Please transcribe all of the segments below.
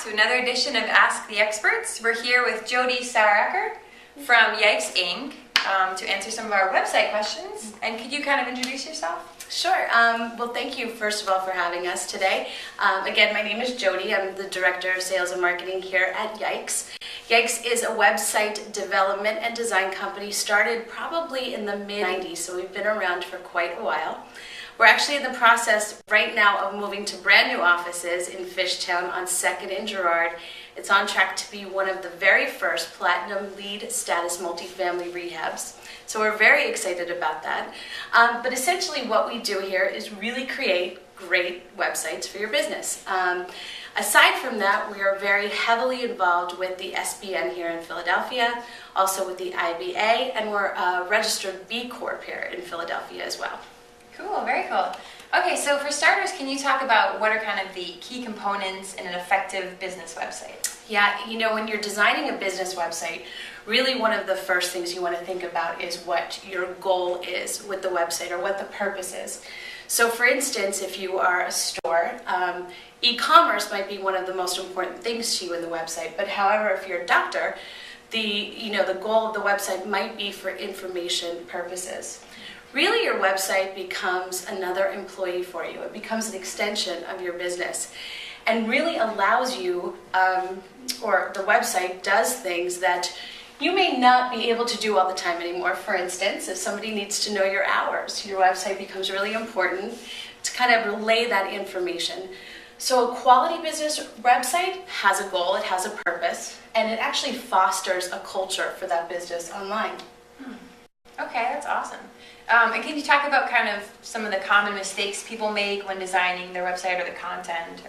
to another edition of Ask the Experts. We're here with Jody Saueracker from Yikes Inc. To answer some of our website questions. And could you kind of introduce yourself? Sure. Well, thank you, first of all, for having us today. Again, my name is Jody. I'm the Director of Sales and Marketing here at Yikes. Yikes is a website development and design company started probably in the mid-90s, so we've been around for quite a while. We're actually in the process right now of moving to brand new offices in Fishtown on 2nd and Girard. It's on track to be one of the very first Platinum LEED status multifamily rehabs. So we're very excited about that. But essentially what we do here is really create great websites for your business. Aside from that, we are very heavily involved with the SBN here in Philadelphia, also with the IBA, and we're a registered B Corp here in Philadelphia as well. Cool, very cool. Okay, so for starters, can you talk about what are kind of the key components in an effective business website? Yeah, you know, when you're designing a business website, really one of the first things you want to think about is what your goal is with the website or what the purpose is. So for instance, if you are a store, e-commerce might be one of the most important things to you in the website. But however, if you're a doctor, the goal of the website might be for information purposes. Really, your website becomes another employee for you. It becomes an extension of your business and really allows you, or the website does things that you may not be able to do all the time anymore. For instance, if somebody needs to know your hours, your website becomes really important to kind of relay that information. So a quality business website has a goal, it has a purpose, and it actually fosters a culture for that business online. Okay, that's awesome. And can you talk about kind of some of the common mistakes people make when designing their website or the content?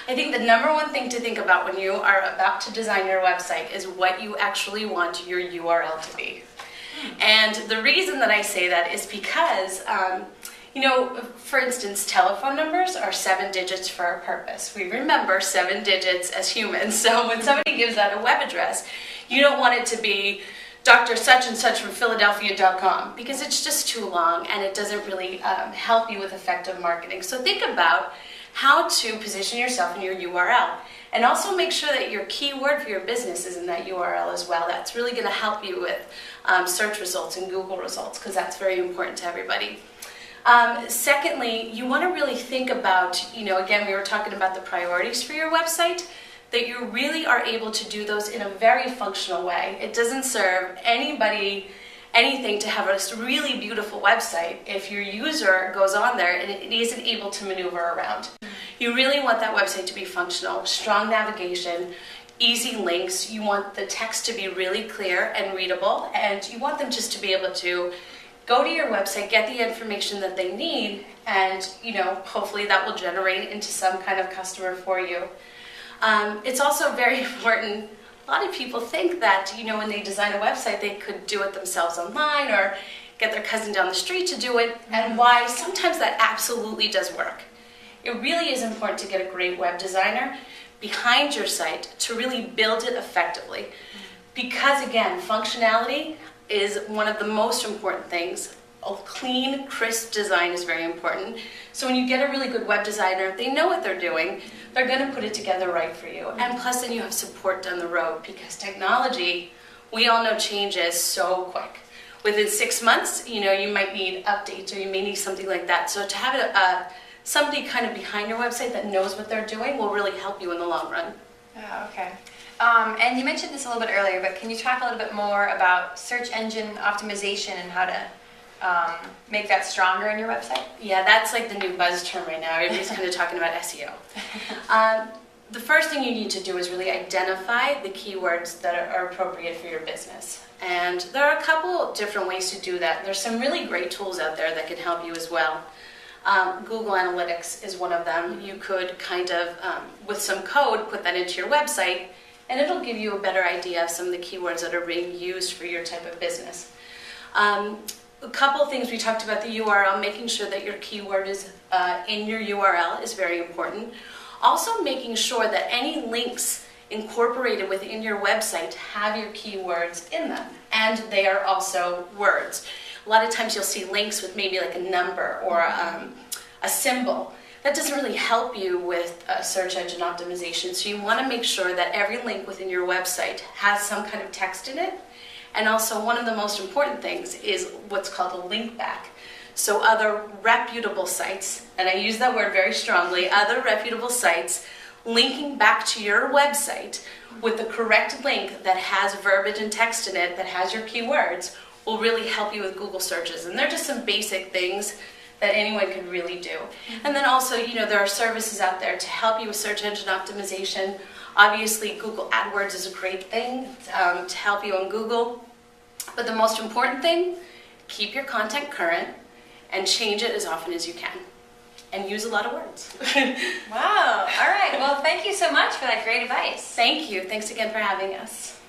I think the number one thing to think about when you are about to design your website is what you actually want your URL to be. And the reason that I say that is because, for instance, telephone numbers are 7 digits for a purpose. We remember 7 digits as humans. So when somebody gives out a web address, you don't want it to be Dr. such and such from Philadelphia.com because it's just too long and it doesn't really help you with effective marketing. So think about how to position yourself in your URL and also make sure that your keyword for your business is in that URL as well. That's really going to help you with search results and Google results because that's very important to everybody. Secondly, you want to really think about, again, we were talking about the priorities for your website, that you really are able to do those in a very functional way. It doesn't serve anybody anything to have a really beautiful website if your user goes on there and it isn't able to maneuver around. You really want that website to be functional, strong navigation, easy links. You want the text to be really clear and readable, and you want them just to be able to go to your website, get the information that they need, and hopefully that will generate into some kind of customer for you. It's also very important. A lot of people think that, when they design a website, they could do it themselves online or get their cousin down the street to do it, and why sometimes that absolutely does work. It really is important to get a great web designer behind your site to really build it effectively. Because again, functionality is one of the most important things. A clean, crisp design is very important. So when you get a really good web designer, they know what they're doing. They're going to put it together right for you. And plus then you have support down the road because technology, we all know, changes so quick. Within 6 months, you might need updates or you may need something like that. So to have somebody kind of behind your website that knows what they're doing will really help you in the long run. Oh, okay. And you mentioned this a little bit earlier, but can you talk a little bit more about search engine optimization and how to make that stronger in your website? Yeah, that's like the new buzz term right now. Everybody's kind of talking about SEO. The first thing you need to do is really identify the keywords that are appropriate for your business. And there are a couple different ways to do that. There's some really great tools out there that can help you as well. Google Analytics is one of them. You could kind of, with some code, put that into your website, and it'll give you a better idea of some of the keywords that are being used for your type of business. A couple of things we talked about the URL, making sure that your keyword is in your URL is very important. Also making sure that any links incorporated within your website have your keywords in them, and they are also words. A lot of times you'll see links with maybe like a number or a symbol, that doesn't really help you with search engine optimization. So you want to make sure that every link within your website has some kind of text in it. And also one of the most important things is what's called a link back. So other reputable sites, and I use that word very strongly, other reputable sites linking back to your website with the correct link that has verbiage and text in it, that has your keywords, will really help you with Google searches. And they're just some basic things that anyone can really do. And then also, you know, there are services out there to help you with search engine optimization. Obviously, Google AdWords is a great thing to help you on Google. But the most important thing, keep your content current and change it as often as you can. And use a lot of words. Wow. All right. Well, thank you so much for that great advice. Thank you. Thanks again for having us.